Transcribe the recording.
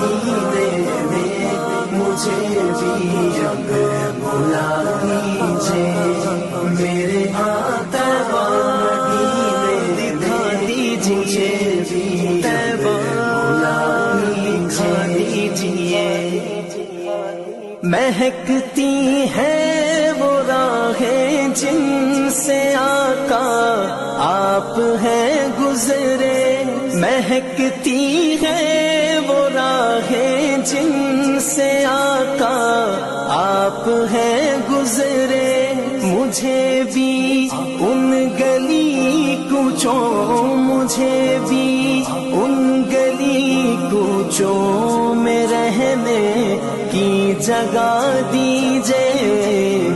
مدینے میں مجھے بھی اب بلا دیجیے، میرے آقا مدینے دکھا دیجیے، بھی بلا دیجیے۔ مہکتی ہے وہ راہیں جن سے آقا آپ ہیں گزرے، مہکتی ہے وہ راہیں جن سے آقا آپ ہیں گزرے، مجھے بھی ان گلی کوچوں، مجھے بھی ان گلی کوچوں میں رہنے کی جگہ دیجیے،